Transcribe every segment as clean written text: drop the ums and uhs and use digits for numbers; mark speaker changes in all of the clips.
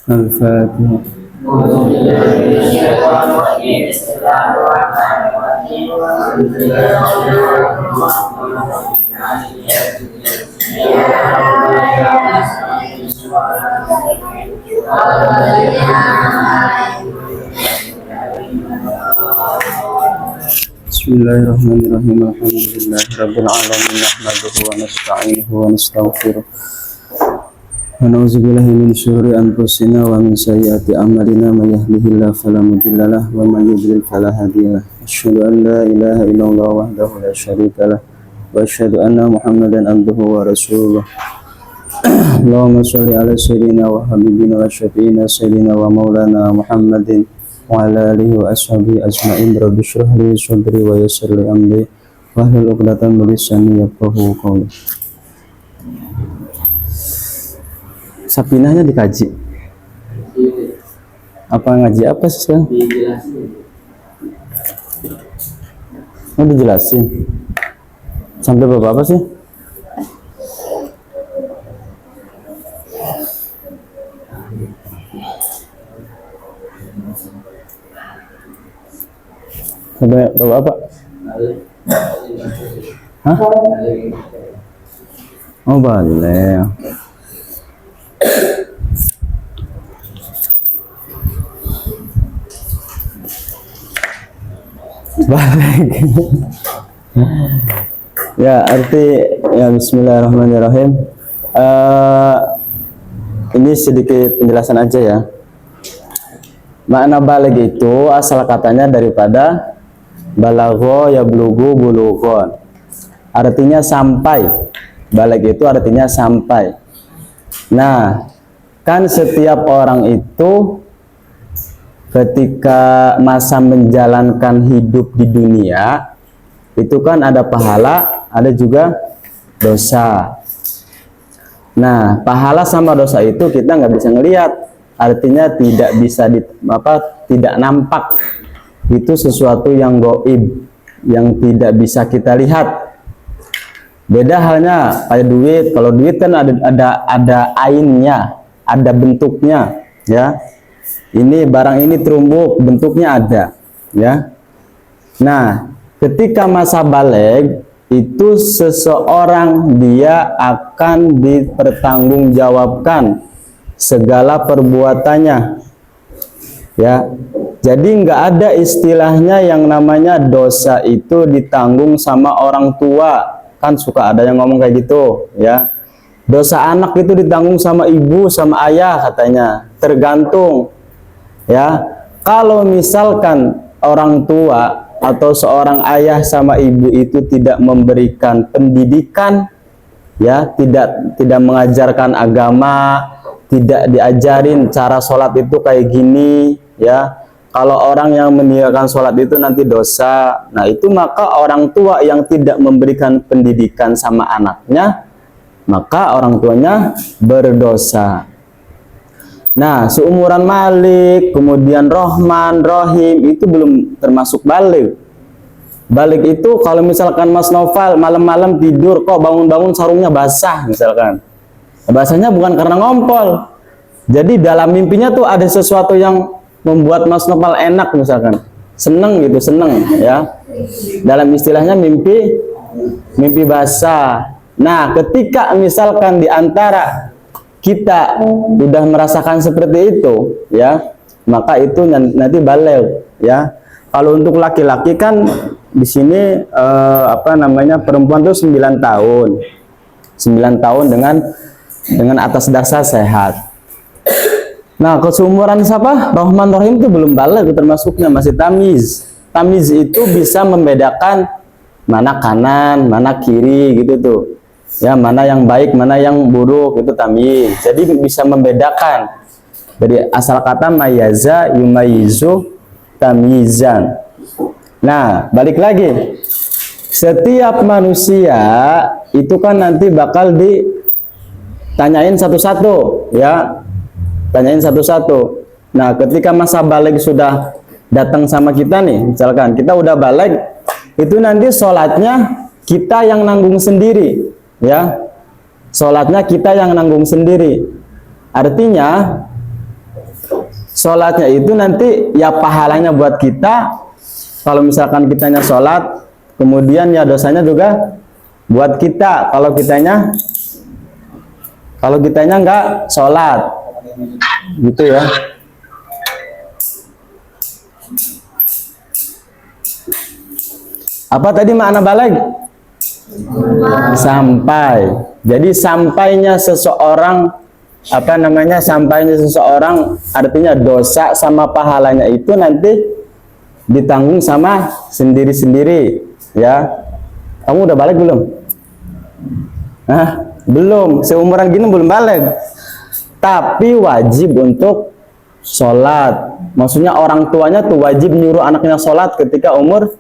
Speaker 1: Al-Fatihah. Bismillahirrahmanirrahim. Alhamdulillahirabbil alamin. Nahmaduhu wa nasta'inuhu wa nastaghfiruh. Wa na'udzu billahi min syururi anfusina wa min sayyiati a'malina. May yahdihillahu fala mudilla lahu wa may yudlil fala hadiya lahu. Asyhadu an la ilaha illallah wahdahu la syarika lahu wa asyhadu anna Muhammadan abduhu wa rasuluh. Allahumma shalli ala sayyidina wa habibina wa syafi'ina sayyidina wa maulana Muhammadin wa ala alihi wa ashabihi ajma'in. Rabbi shrah li sadri wa yassir li amri wahlul 'uqdatam min lisani yafqahu qawli. Sapinahnya dikaji. Apa ngaji apa sih sekarang? Oh, dijelasin. Sampai berapa apa sih? Sampai berapa apa? Hah? Oh, balik. Balik. Ya, arti ya bismillahirrahmanirrahim. Ini sedikit penjelasan aja ya. Makna balik itu asal katanya daripada balagho yablughu bulughon. Artinya sampai. Balik itu artinya sampai. Nah, kan setiap orang itu ketika masa menjalankan hidup di dunia itu kan ada pahala, ada juga dosa. Nah, pahala sama dosa itu kita nggak bisa ngelihat, artinya tidak bisa tidak nampak. Itu sesuatu yang gaib, yang tidak bisa kita lihat. Beda halnya kayak duit. Kalau duit kan ada ainnya, ada bentuknya, ya. Ini barang ini terumbuk, bentuknya ada, ya. Nah, ketika masa balik itu seseorang dia akan dipertanggungjawabkan segala perbuatannya, ya. Jadi nggak ada istilahnya yang namanya dosa itu ditanggung sama orang tua. Kan suka ada yang ngomong kayak gitu, ya. Dosa anak itu ditanggung sama ibu, sama ayah katanya. Tergantung. Ya, kalau misalkan orang tua atau seorang ayah sama ibu itu tidak memberikan pendidikan, ya, tidak mengajarkan agama, tidak diajarin cara sholat itu kayak gini, ya. Kalau orang yang meninggalkan sholat itu nanti dosa. Nah, itu maka orang tua yang tidak memberikan pendidikan sama anaknya, maka orang tuanya berdosa. Nah, seumuran Malik, kemudian Rohman, Rohim, itu belum termasuk balik. Balik itu kalau misalkan Mas Noval malam-malam tidur, kok bangun-bangun sarungnya basah misalkan. Basahnya bukan karena ngompol. Jadi dalam mimpinya tuh ada sesuatu yang membuat Mas Noval enak misalkan. Seneng gitu, seneng ya. Dalam istilahnya mimpi basah. Nah, ketika misalkan di antara kita sudah merasakan seperti itu, ya, maka itu nanti balik, ya. Kalau untuk laki-laki kan di sini perempuan itu 9 tahun, 9 tahun dengan atas dasar sehat. Nah, keseumuran siapa? Rohman Rohim itu belum balik termasuknya, masih tamiz. Tamiz itu bisa membedakan mana kanan, mana kiri gitu tuh. Ya, mana yang baik, mana yang buruk, itu tamyiz. Jadi bisa membedakan. Dari asal kata mayaza yumayizu tamyizan. Nah, balik lagi. Setiap manusia itu kan nanti bakal ditanyain satu-satu, ya. Tanyain satu-satu. Nah, ketika masa balik sudah datang sama kita nih, misalkan kita udah balik, itu nanti sholatnya kita yang nanggung sendiri. Ya, sholatnya kita yang nanggung sendiri. Artinya sholatnya itu nanti ya pahalanya buat kita. Kalau misalkan kitanya sholat, kemudian ya dosanya juga buat kita kalau kitanya nggak sholat, gitu ya. Apa tadi makna baligh? Sampai. Jadi sampainya seseorang, sampainya seseorang artinya dosa sama pahalanya itu nanti ditanggung sama sendiri-sendiri, ya. Kamu udah balik belum? Belum, seumuran gini belum balik. Tapi wajib untuk sholat. Maksudnya orang tuanya tuh wajib nyuruh anaknya sholat ketika umur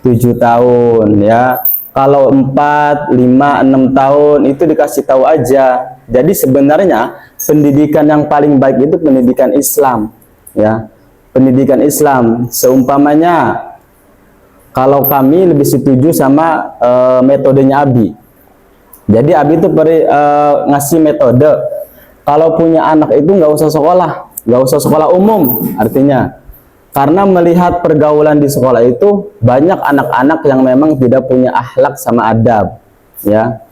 Speaker 1: 7 tahun, ya. Kalau 4, 5, 6 tahun itu dikasih tahu aja. Jadi sebenarnya pendidikan yang paling baik itu pendidikan Islam, ya. Pendidikan Islam. Seumpamanya kalau kami lebih setuju sama metodenya Abi. Jadi Abi itu ngasih metode, kalau punya anak itu nggak usah sekolah umum, artinya karena melihat pergaulan di sekolah itu banyak anak-anak yang memang tidak punya akhlak sama adab, ya.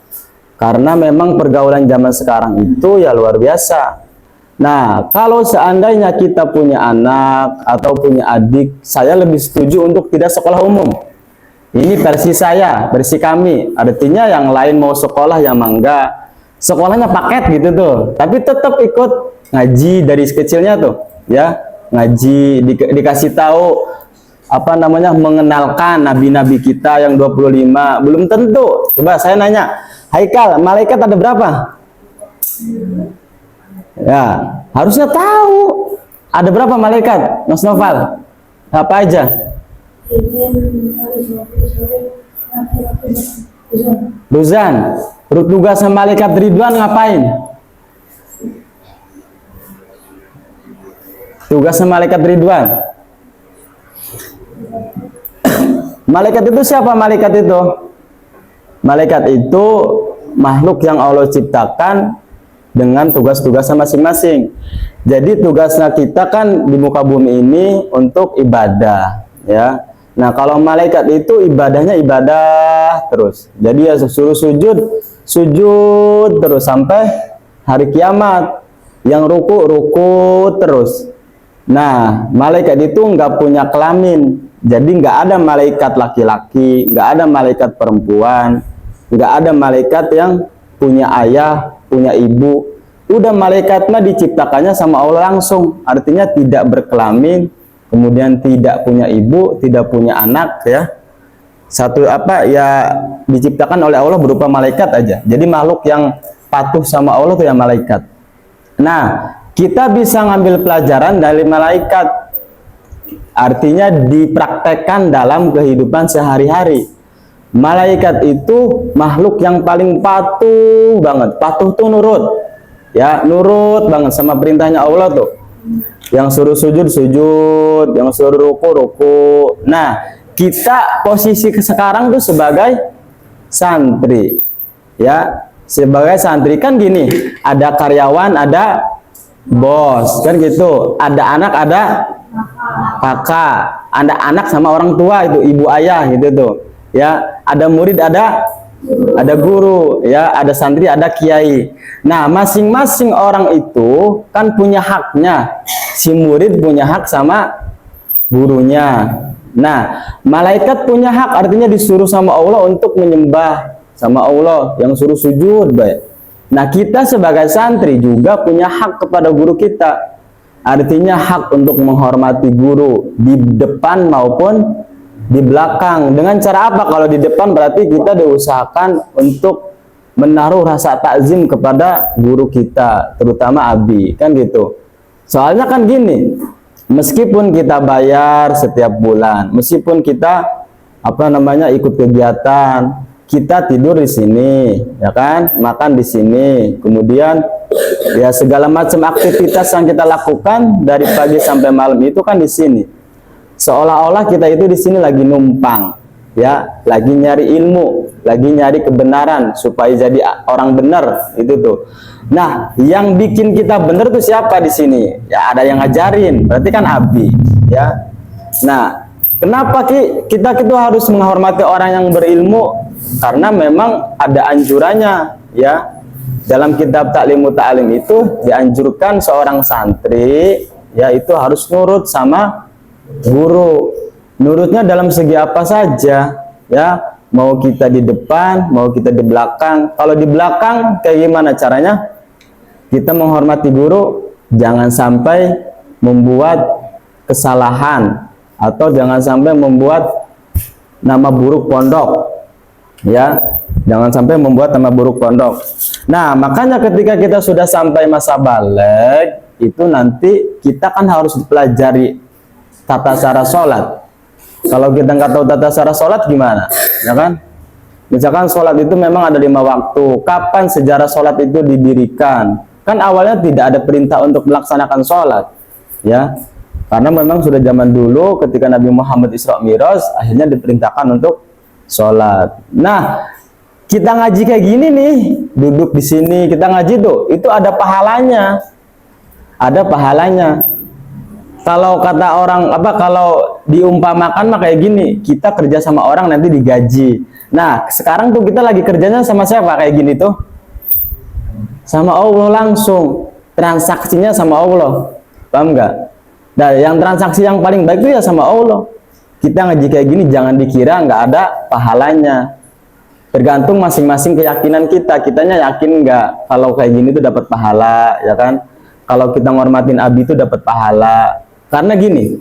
Speaker 1: Karena memang pergaulan zaman sekarang itu ya luar biasa. Nah, kalau seandainya kita punya anak atau punya adik, saya lebih setuju untuk tidak sekolah umum. Ini versi saya, versi kami. Artinya yang lain mau sekolah yang mangga, sekolahnya paket gitu tuh. Tapi tetap ikut ngaji dari kecilnya tuh, ya. Ngaji, dikasih tahu mengenalkan nabi-nabi kita yang 25. Belum tentu. Coba saya nanya, Haikal, malaikat ada berapa? Ya, harusnya tahu. Ada berapa malaikat, Mas Noval? Apa aja? Ruzan, tugas malaikat Ridwan ngapain? Tugas malaikat Ridwan. Malaikat itu siapa malaikat itu? Malaikat itu makhluk yang Allah ciptakan dengan tugas-tugasnya masing-masing. Jadi tugasnya kita kan di muka bumi ini untuk ibadah, ya. Nah, kalau malaikat itu ibadahnya ibadah terus. Jadi ya suruh sujud terus sampai hari kiamat. Yang ruku terus. Nah, malaikat itu nggak punya kelamin. Jadi nggak ada malaikat laki-laki, nggak ada malaikat perempuan, nggak ada malaikat yang punya ayah, punya ibu. Udah malaikat mah diciptakannya sama Allah langsung, artinya tidak berkelamin, kemudian tidak punya ibu, tidak punya anak, ya. Satu diciptakan oleh Allah berupa malaikat aja. Jadi makhluk yang patuh sama Allah itu ya malaikat. Nah, kita bisa ngambil pelajaran dari malaikat, artinya dipraktekkan dalam kehidupan sehari-hari. Malaikat itu makhluk yang paling patuh banget. Patuh tuh nurut, ya, nurut banget sama perintahnya Allah tuh. Yang suruh sujud, yang suruh ruku. Nah, kita posisi sekarang tuh sebagai santri, ya. Sebagai santri kan gini, ada karyawan, ada bos, kan gitu. Ada anak, ada kakak, ada anak sama orang tua itu, ibu ayah gitu tuh. Ya, ada murid, ada guru, ya, ada santri, ada kiai. Nah, masing-masing orang itu kan punya haknya. Si murid punya hak sama gurunya. Nah, malaikat punya hak, artinya disuruh sama Allah untuk menyembah sama Allah, yang suruh sujud, baik. Nah, kita sebagai santri juga punya hak kepada guru kita. Artinya hak untuk menghormati guru di depan maupun di belakang. Dengan cara apa? Kalau di depan berarti kita diusahakan untuk menaruh rasa takzim kepada guru kita, terutama Abi, kan gitu. Soalnya kan gini, meskipun kita bayar setiap bulan, meskipun kita ikut kegiatan, kita tidur di sini, ya kan, makan di sini, kemudian ya segala macam aktivitas yang kita lakukan dari pagi sampai malam itu kan di sini. Seolah-olah kita itu di sini lagi numpang, ya, lagi nyari ilmu, lagi nyari kebenaran supaya jadi orang benar itu tuh. Nah, yang bikin kita bener tuh siapa di sini? Ya ada yang ngajarin, berarti kan Abi, ya. Nah, kenapa kita itu harus menghormati orang yang berilmu? Karena memang ada anjurannya, ya. Dalam kitab Ta'limu Ta'lim itu dianjurkan seorang santri, ya itu harus nurut sama guru. Nurutnya dalam segi apa saja, ya. Mau kita di depan, mau kita di belakang. Kalau di belakang kayak gimana caranya? Kita menghormati guru, jangan sampai membuat kesalahan atau jangan sampai membuat nama buruk pondok, ya. Jangan sampai membuat nama buruk pondok. Nah, makanya ketika kita sudah sampai masa balik, itu nanti kita kan harus pelajari tata cara sholat. Kalau kita nggak tahu tata cara sholat gimana, ya kan? Misalkan sholat itu memang ada 5 waktu. Kapan sejarah sholat itu didirikan? Kan awalnya tidak ada perintah untuk melaksanakan sholat, ya. Karena memang sudah zaman dulu ketika Nabi Muhammad Isra Mi'raj akhirnya diperintahkan untuk sholat. Nah, kita ngaji kayak gini nih, duduk di sini kita ngaji tuh, itu ada pahalanya, ada pahalanya. Kalau kata orang kalau diumpamakan mah kayak gini, kita kerja sama orang nanti digaji. Nah, sekarang tuh kita lagi kerjanya sama siapa kayak gini tuh? Sama Allah langsung, transaksinya sama Allah, paham nggak? Nah, yang transaksi yang paling baik itu ya sama Allah. Kita ngaji kayak gini jangan dikira nggak ada pahalanya. Tergantung masing-masing keyakinan kita. Kitanya yakin nggak kalau kayak gini tuh dapat pahala, ya kan? Kalau kita ngormatin Abi itu dapat pahala. Karena gini,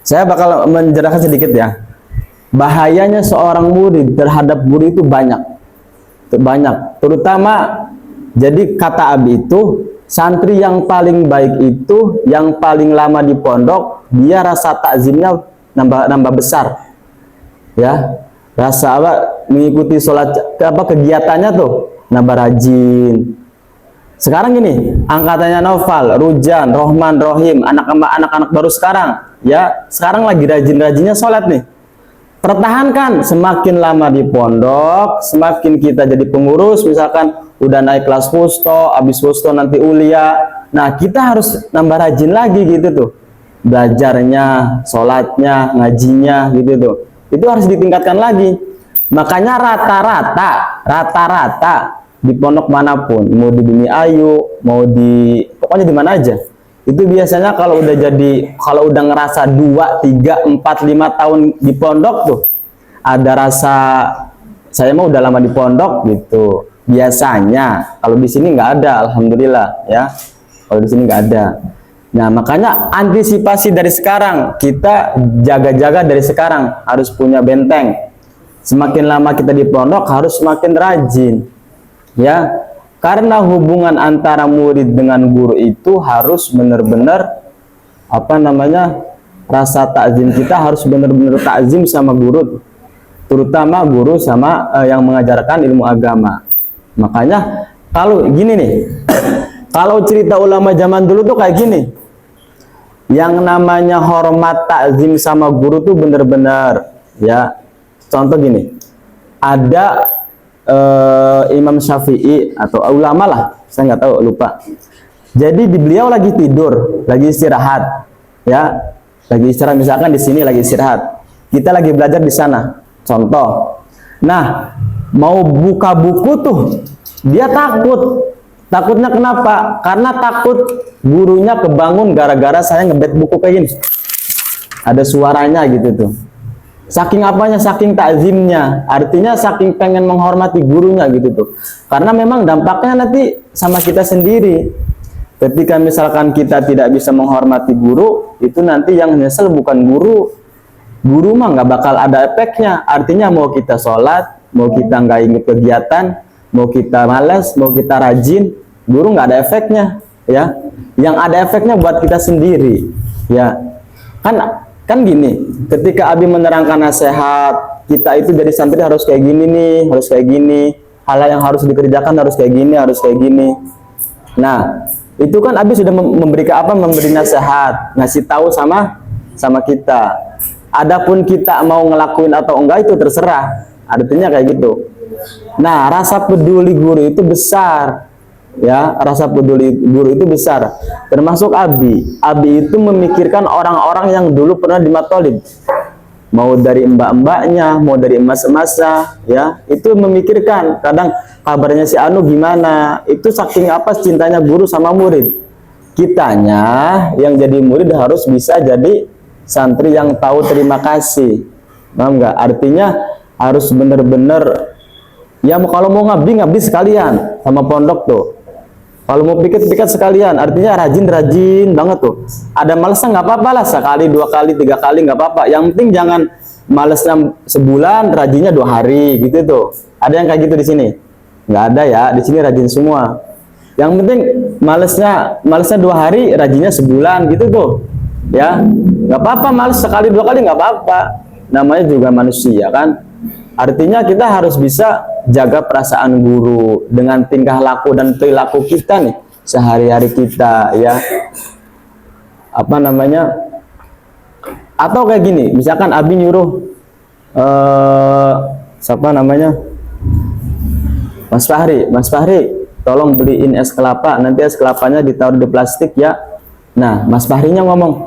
Speaker 1: saya bakal menjelaskan sedikit ya. Bahayanya seorang murid terhadap guru itu banyak, terutama. Jadi kata Abi itu, santri yang paling baik itu yang paling lama di pondok, dia rasa takzimnya nambah besar, ya. Rasa mengikuti sholat kegiatannya tuh nambah rajin. Sekarang gini, angkatannya Noval, Rujan, Rohman, Rohim, anak-anak baru sekarang, ya sekarang lagi rajin-rajinnya sholat nih. Pertahankan, semakin lama di pondok, semakin kita jadi pengurus, misalkan udah naik kelas fusto, habis fusto nanti ulia. Nah, kita harus nambah rajin lagi gitu tuh. Belajarnya, sholatnya, ngajinya gitu tuh. Itu harus ditingkatkan lagi. Makanya rata-rata di pondok manapun, mau di Bumi Ayu, mau di pokoknya di mana aja. Itu biasanya kalau udah ngerasa 2, 3, 4, 5 tahun di pondok tuh ada rasa saya mau udah lama di pondok gitu. Biasanya kalau di sini nggak ada, alhamdulillah ya. Kalau di sini nggak ada. Nah, makanya antisipasi dari sekarang, kita jaga-jaga dari sekarang, harus punya benteng. Semakin lama kita di pondok harus semakin rajin. Ya. Karena hubungan antara murid dengan guru itu harus benar-benar rasa takzim kita harus benar-benar takzim sama guru, terutama guru sama yang mengajarkan ilmu agama. Makanya kalau gini nih, kalau cerita ulama zaman dulu tuh kayak gini, yang namanya hormat takzim sama guru tuh benar-benar, ya. Contoh gini, ada Imam Syafi'i atau ulama lah, saya nggak tahu, lupa. Jadi beliau lagi tidur, lagi istirahat, ya, lagi istirahat, misalkan di sini lagi istirahat, kita lagi belajar di sana, contoh. Nah, mau buka buku tuh, dia takutnya kenapa? Karena takut gurunya kebangun gara-gara saya ngebet buku kayak gini, ada suaranya gitu tuh. Saking apanya, saking takzimnya, artinya saking pengen menghormati gurunya gitu tuh. Karena memang dampaknya nanti sama kita sendiri. Ketika misalkan kita tidak bisa menghormati guru, itu nanti yang nyesel bukan guru. Guru mah nggak bakal ada efeknya. Artinya mau kita sholat, mau kita nggak ikut kegiatan, mau kita malas, mau kita rajin, guru nggak ada efeknya, ya. Yang ada efeknya buat kita sendiri, ya. Kan gini, ketika Abi menerangkan nasihat, kita itu jadi santri harus kayak gini nih, harus kayak gini, hal yang harus dikerjakan harus kayak gini, harus kayak gini. Nah, itu kan Abi sudah memberi nasihat, ngasih tahu sama kita. Adapun kita mau ngelakuin atau enggak itu terserah, artinya kayak gitu. Nah, rasa peduli guru itu besar. ya, rasa peduli guru itu besar. Termasuk Abi. Abi itu memikirkan orang-orang yang dulu pernah di Matolib, mau dari mbak-mbaknya, mau dari emas-emasnya, ya, itu memikirkan. Kadang kabarnya si Anu gimana, itu saking apa cintanya guru sama murid. Kitanya yang jadi murid harus bisa jadi santri yang tahu terima kasih, paham nggak? Artinya harus bener-bener, ya kalau mau ngabdi sekalian sama pondok tuh. Kalau mau piket sekalian, artinya rajin banget tuh. Ada malesnya nggak apa-apa lah, sekali, 2 kali, 3 kali nggak apa-apa. Yang penting jangan malesnya sebulan, rajinnya 2 hari gitu tuh. Ada yang kayak gitu di sini? Nggak ada ya, di sini rajin semua. Yang penting malesnya 2 hari, rajinnya sebulan gitu tuh. Ya, nggak apa-apa, males sekali 2 kali nggak apa-apa. Namanya juga manusia kan. Artinya kita harus bisa jaga perasaan guru dengan tingkah laku dan perilaku kita nih sehari-hari kita, ya. Apa namanya? Atau kayak gini, misalkan Abi nyuruh siapa namanya? Mas Fahri, tolong beliin es kelapa, nanti es kelapanya ditaruh di plastik ya. Nah, Mas Fahrinya ngomong,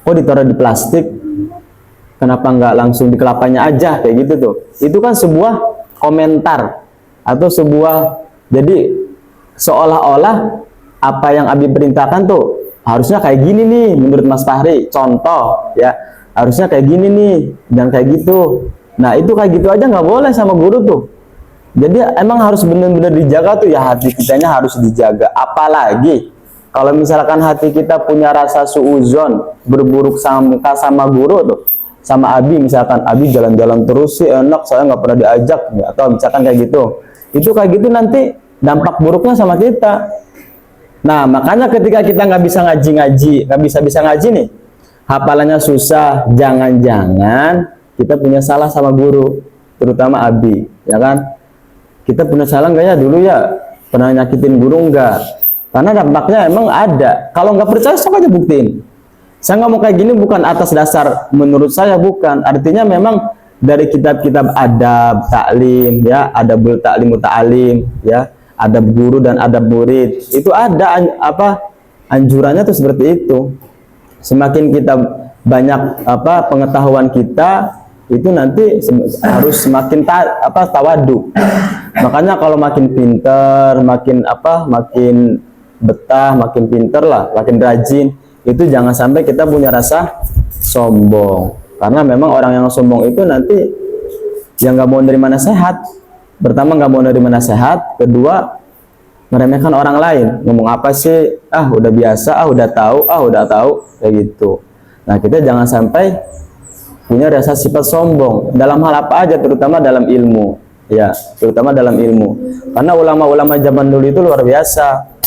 Speaker 1: kok ditaruh di plastik? Kenapa nggak langsung di kelapanya aja, kayak gitu tuh. Itu kan sebuah komentar atau sebuah, jadi seolah-olah apa yang Abi perintahkan tuh harusnya kayak gini nih menurut Mas Fahri, contoh ya, harusnya kayak gini nih dan kayak gitu. Nah itu kayak gitu aja nggak boleh sama guru tuh. Jadi emang harus benar-benar dijaga tuh ya, hati kitanya harus dijaga. Apalagi kalau misalkan hati kita punya rasa suuzon, berburuk sangka sama guru tuh, sama Abi, misalkan Abi jalan-jalan terus sih enak, saya nggak pernah diajak, ya, atau misalkan kayak gitu, itu kayak gitu nanti dampak buruknya sama kita. Nah makanya ketika kita nggak bisa nggak bisa ngaji nih, hafalannya susah, jangan-jangan kita punya salah sama guru, terutama Abi, ya kan? Kita punya salah nggak ya dulu ya, pernah nyakitin guru nggak? Karena dampaknya emang ada. Kalau nggak percaya, sok aja buktiin. Saya ngomong kayak gini bukan atas dasar menurut saya, bukan. Artinya memang dari kitab-kitab adab, taklim, ya, adabul taklim, ta'alim, ya, adab guru dan adab murid. Itu ada anjurannya tuh seperti itu. Semakin kita banyak pengetahuan kita, itu nanti harus semakin tawadu. Makanya kalau makin pinter, makin betah, makin pinter lah, makin rajin, itu jangan sampai kita punya rasa sombong. Karena memang orang yang sombong itu nanti yang nggak mau nerima nasihat. Pertama nggak mau nerima nasihat, kedua meremehkan orang lain. Ngomong apa sih? Udah biasa, udah tahu, kayak gitu. Nah kita jangan sampai punya rasa sifat sombong dalam hal apa aja, terutama dalam ilmu, ya, terutama dalam ilmu. Karena ulama-ulama zaman dulu itu luar biasa.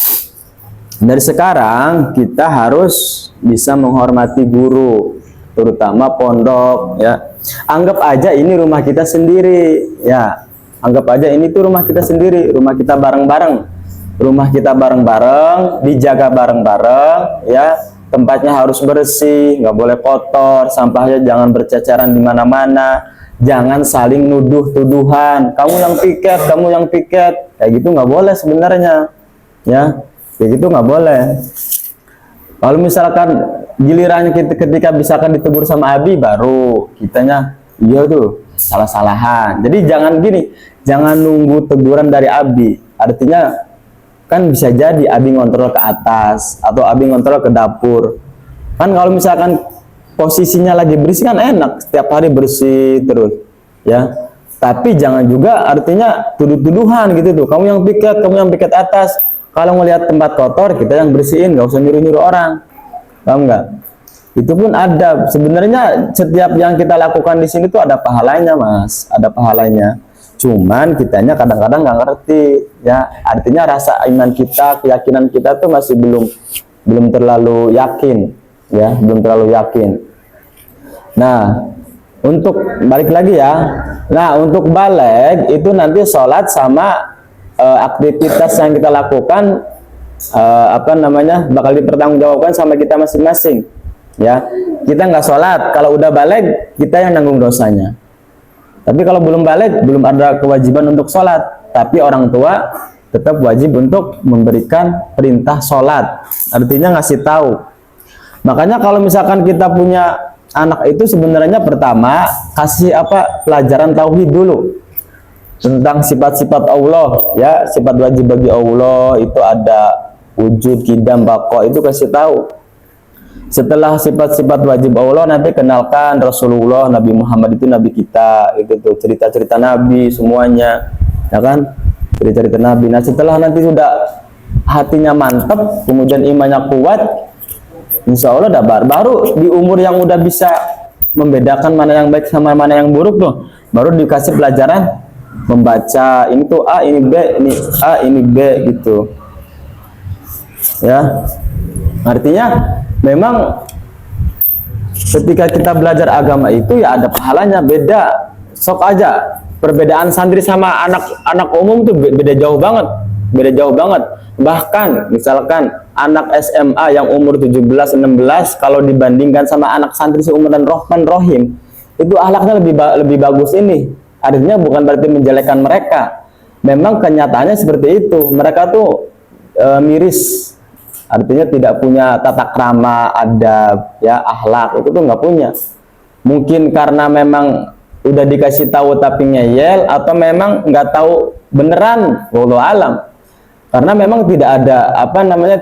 Speaker 1: Dari sekarang kita harus bisa menghormati guru, terutama pondok, ya. Anggap aja ini rumah kita sendiri, ya. Anggap aja ini tuh rumah kita sendiri, rumah kita bareng-bareng. Rumah kita bareng-bareng, dijaga bareng-bareng, ya. Tempatnya harus bersih, nggak boleh kotor, sampahnya jangan berceceran di mana-mana. Jangan saling nuduh-tuduhan, kamu yang piket, kayak gitu nggak boleh sebenarnya, ya. Kayak gitu nggak boleh. Kalau misalkan gilirannya ketika misalkan ditegur sama Abi, baru kitanya iya tuh salah-salahan. Jadi jangan gini, jangan nunggu teguran dari Abi. Artinya kan bisa jadi Abi ngontrol ke atas atau Abi ngontrol ke dapur. Kan kalau misalkan posisinya lagi bersih kan enak, setiap hari bersih terus, ya. Tapi jangan juga artinya tuduh-tuduhan gitu tuh. Kamu yang piket atas. Kalau ngelihat tempat kotor, kita yang bersihin, nggak usah nyuruh-nyuruh orang, paham nggak? Itu pun ada. Sebenarnya setiap yang kita lakukan di sini tuh ada pahalanya, Mas, ada pahalanya. Cuman kitanya kadang-kadang nggak ngerti, ya. Artinya rasa iman kita, keyakinan kita tuh masih belum terlalu yakin, ya, belum terlalu yakin. Nah, untuk balik lagi ya. Nah, untuk balik itu nanti sholat sama aktivitas yang kita lakukan bakal dipertanggungjawabkan sama kita masing-masing, ya. Kita nggak sholat, kalau udah balik kita yang nanggung dosanya. Tapi kalau belum balik, belum ada kewajiban untuk sholat, tapi orang tua tetap wajib untuk memberikan perintah sholat, artinya ngasih tahu. Makanya kalau misalkan kita punya anak itu sebenarnya pertama kasih pelajaran tauhid dulu tentang sifat-sifat Allah, ya, sifat wajib bagi Allah itu ada wujud, qidam, baqa, itu kasih tahu. Setelah sifat-sifat wajib Allah, nanti kenalkan Rasulullah, Nabi Muhammad itu Nabi kita, itu tuh cerita-cerita Nabi semuanya, ya kan, cerita-cerita Nabi. Nah setelah nanti sudah hatinya mantap, kemudian imannya kuat, insya Allah baru di umur yang udah bisa membedakan mana yang baik sama mana yang buruk tuh, baru dikasih pelajaran membaca, ini tuh A, ini B, ini A, ini B, gitu, ya. Artinya memang ketika kita belajar agama itu ya ada pahalanya. Beda, sok aja perbedaan santri sama anak umum tuh beda jauh banget, beda jauh banget. Bahkan misalkan anak SMA yang umur 17-16 kalau dibandingkan sama anak santri seumuran Rahman Rahim, itu akhlaknya lebih bagus. Ini artinya bukan berarti menjelekkan mereka, memang kenyataannya seperti itu. Mereka tuh miris, artinya tidak punya tata krama, adab, ya, akhlak, itu tuh nggak punya. Mungkin karena memang udah dikasih tahu tapi ngeyel, atau memang nggak tahu beneran, wallahu alam. Karena memang tidak ada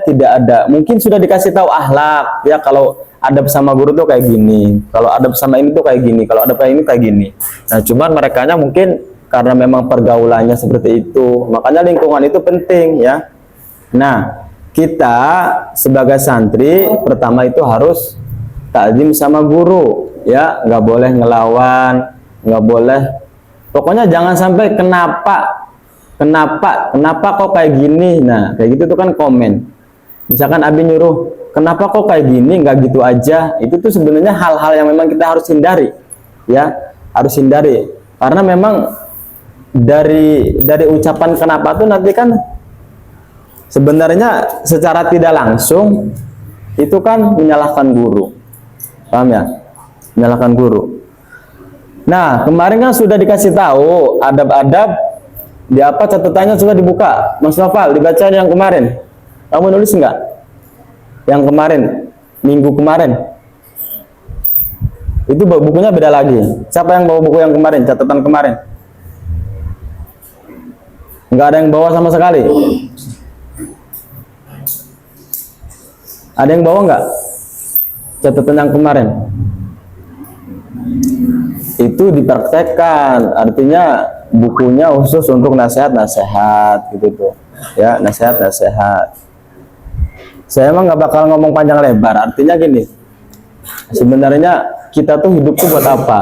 Speaker 1: tidak ada. Mungkin sudah dikasih tahu akhlak, ya, kalau adab sama guru tuh kayak gini, kalau adab sama ini tuh kayak gini, kalau adab ini kayak gini. Nah, cuman merekanya mungkin karena memang pergaulannya seperti itu, makanya lingkungan itu penting, ya. Nah, kita sebagai santri pertama itu harus takzim sama guru, ya, nggak boleh ngelawan, nggak boleh, pokoknya jangan sampai kenapa kok kayak gini. Nah kayak gitu tuh kan komen, misalkan Abi nyuruh kenapa kok kayak gini, nggak gitu aja, itu tuh sebenarnya hal-hal yang memang kita harus hindari, ya, harus hindari. Karena memang dari ucapan kenapa tuh nanti kan sebenarnya secara tidak langsung itu kan menyalahkan guru, paham ya, menyalahkan guru. Nah kemarin kan sudah dikasih tahu adab-adab, di catatannya sudah dibuka, Mas Nofal dibaca yang kemarin, kamu nulis enggak? Yang kemarin, minggu kemarin itu bukunya beda lagi. Siapa yang bawa buku yang kemarin, catatan kemarin? Enggak ada yang bawa sama sekali. Ada yang bawa nggak catatan yang kemarin? Itu dipraktekkan, artinya bukunya khusus untuk nasihat-nasihat gitu tuh, ya, nasihat-nasihat. Saya emang nggak bakal ngomong panjang lebar, artinya gini, sebenarnya kita tuh hidup tuh buat apa?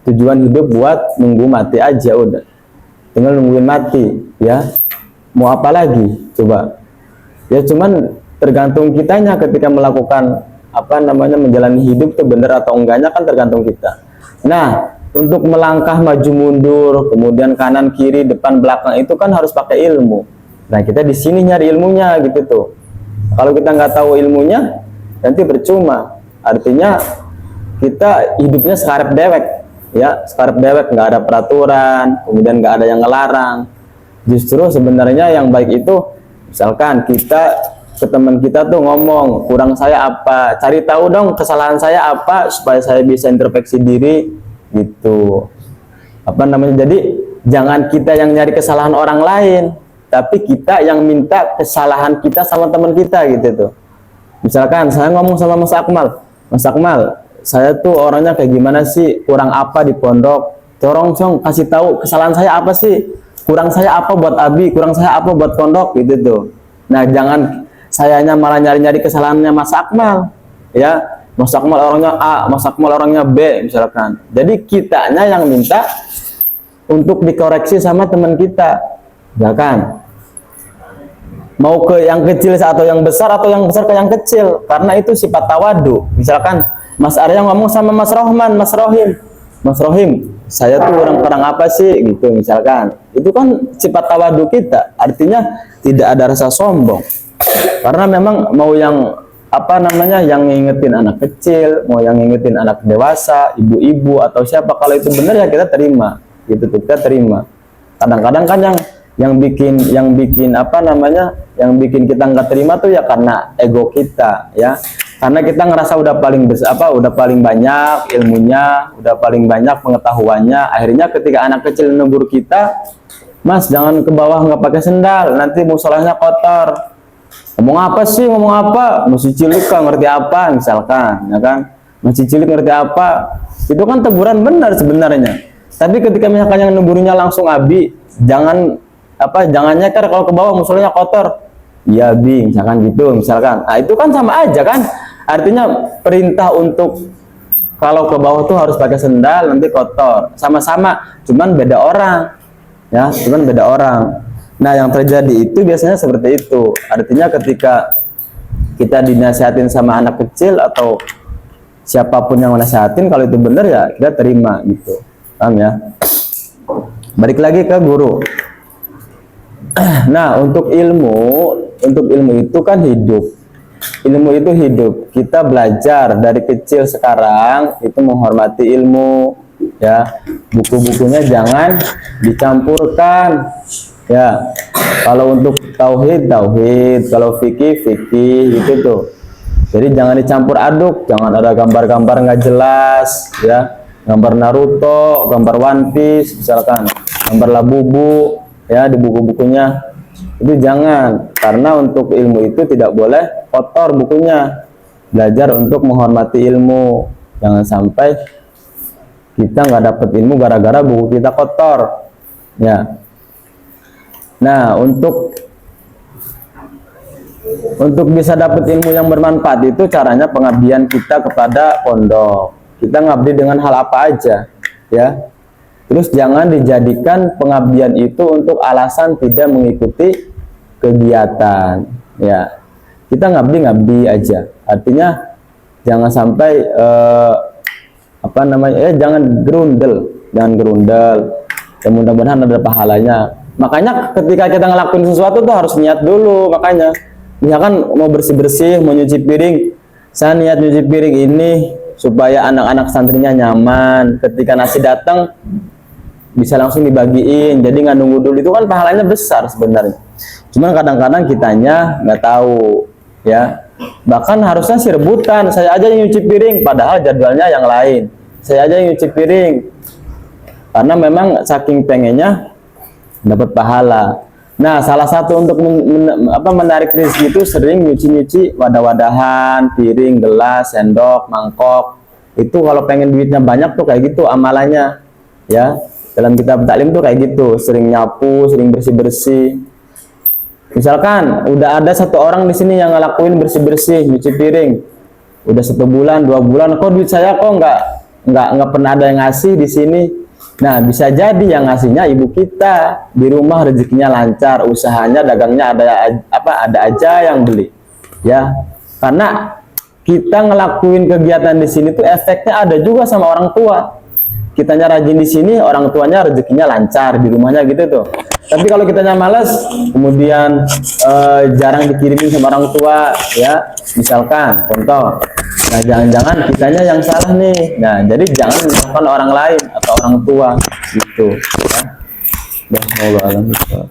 Speaker 1: Tujuan hidup buat nunggu mati aja, udah, tinggal nungguin mati, ya. Mau apa lagi coba? Ya cuman tergantung kitanya ketika melakukan menjalani hidup tuh bener atau enggaknya kan tergantung kita. Nah untuk melangkah maju mundur, kemudian kanan kiri depan belakang, itu kan harus pakai ilmu. Nah kita di sini nyari ilmunya gitu tuh. Kalau kita nggak tahu ilmunya nanti percuma, artinya kita hidupnya sekarep dewek, ya, sekarep dewek, nggak ada peraturan, kemudian nggak ada yang ngelarang. Justru sebenarnya yang baik itu misalkan kita ke teman kita tuh ngomong, kurang saya apa, cari tahu dong kesalahan saya apa supaya saya bisa introspeksi diri, gitu. Jadi jangan kita yang nyari kesalahan orang lain, tapi kita yang minta kesalahan kita sama teman kita, gitu tuh. Misalkan saya ngomong sama Mas Akmal, saya tuh orangnya kayak gimana sih, kurang apa di pondok, tolong kasih tahu kesalahan saya apa sih, kurang saya apa buat Abi, kurang saya apa buat pondok, gitu tuh. Nah jangan sayanya malah nyari-nyari kesalahannya Mas Akmal, ya. Mas Akmal orangnya A, Mas Akmal orangnya B, misalkan. Jadi kitanya yang minta untuk dikoreksi sama teman kita, ya kan? Mau ke yang kecil atau yang besar, atau yang besar ke yang kecil, karena itu sifat tawadu. Misalkan Mas Arya ngomong sama Mas Rohman, Mas Rohim, saya tuh orang apa sih, gitu misalkan. Itu kan sifat tawadu kita, artinya tidak ada rasa sombong. Karena memang mau yang yang ngingetin anak kecil, mau yang ngingetin anak dewasa, ibu-ibu atau siapa, kalau itu benar ya kita terima, gitu tuh, kita terima. Kadang-kadang kan yang bikin apa namanya, yang bikin kita nggak terima tuh ya karena ego kita, ya. Karena kita ngerasa udah paling udah paling banyak ilmunya, udah paling banyak pengetahuannya. Akhirnya ketika anak kecil negur kita, "Mas, jangan ke bawah nggak pakai sendal, nanti musolahnya kotor." Ngomong apa sih? Ngomong apa? Masih cilik kan ngerti apa? Misalkan, ya kan? Masih cilik ngerti apa? Itu kan teguran benar sebenarnya. Tapi ketika misalkan yang negurnya langsung, "Abi, jangan nyeker kalau ke bawah musolahnya kotor." "Iya, Bi," misalkan gitu, misalkan. Nah, itu kan sama aja kan? Artinya perintah untuk kalau ke bawah tuh harus pakai sendal, nanti kotor. Sama-sama, cuman beda orang. Ya, cuman beda orang. Nah, yang terjadi itu biasanya seperti itu. Artinya ketika kita dinasihatin sama anak kecil atau siapapun yang menasihatin, kalau itu benar ya kita terima gitu. Paham ya? Balik lagi ke guru. Nah, untuk ilmu itu kan hidup. Ilmu itu hidup. Kita belajar dari kecil sekarang itu menghormati ilmu, ya. Buku-bukunya jangan dicampurkan, ya. Kalau untuk tauhid, kalau fikih gitu tuh. Jadi jangan dicampur aduk, jangan ada gambar-gambar nggak jelas, ya. Gambar Naruto, gambar One Piece, misalkan, gambar Labubu, ya, di buku-bukunya. Itu jangan, karena untuk ilmu itu tidak boleh kotor bukunya. Belajar untuk menghormati ilmu, jangan sampai kita nggak dapet ilmu gara-gara buku kita kotor, ya. Nah, untuk bisa dapat ilmu yang bermanfaat itu caranya pengabdian kita kepada pondok. Kita ngabdi dengan hal apa aja, ya. Terus jangan dijadikan pengabdian itu untuk alasan tidak mengikuti kegiatan, ya. Kita ngabdi aja. Artinya jangan sampai jangan gerundel. Ya, mudah-mudahan ada pahalanya. Makanya ketika kita ngelakuin sesuatu tuh harus niat dulu. Makanya misalkan mau bersih-bersih, mau nyuci piring, saya niat nyuci piring ini supaya anak-anak santrinya nyaman. Ketika nasi datang bisa langsung dibagiin, jadi nggak nunggu dulu. Itu kan pahalanya besar sebenarnya. Cuman kadang-kadang kitanya nggak tahu, ya. Bahkan harusnya sih rebutan, saya aja yang nyuci piring, padahal jadwalnya yang lain. Saya aja yang nyuci piring, karena memang saking pengennya dapat pahala. Nah, salah satu untuk menarik rezeki itu sering nyuci-nyuci wadah-wadahan, piring, gelas, sendok, mangkok. Itu kalau pengen duitnya banyak tuh kayak gitu amalannya, ya. Dalam kitab taklim tuh kayak gitu, sering nyapu, sering bersih-bersih. Misalkan udah ada satu orang di sini yang ngelakuin bersih-bersih, nyuci piring, udah 1 bulan, 2 bulan, kok duit saya kok nggak pernah ada yang ngasih di sini. Nah, bisa jadi yang ngasihnya ibu kita. Di rumah rezekinya lancar, usahanya, dagangnya ada aja yang beli, ya. Karena kita ngelakuin kegiatan di sini tuh efeknya ada juga sama orang tua. Kitanya rajin di sini, orang tuanya rezekinya lancar di rumahnya gitu tuh. Tapi kalau kitanya malas, kemudian jarang dikirimin sama orang tua, ya, misalkan contoh. Nah, jangan-jangan kitanya yang salah nih. Nah, jadi jangan menyalahkan orang lain atau orang tua gitu, ya. Wallahu a'lam bishawab.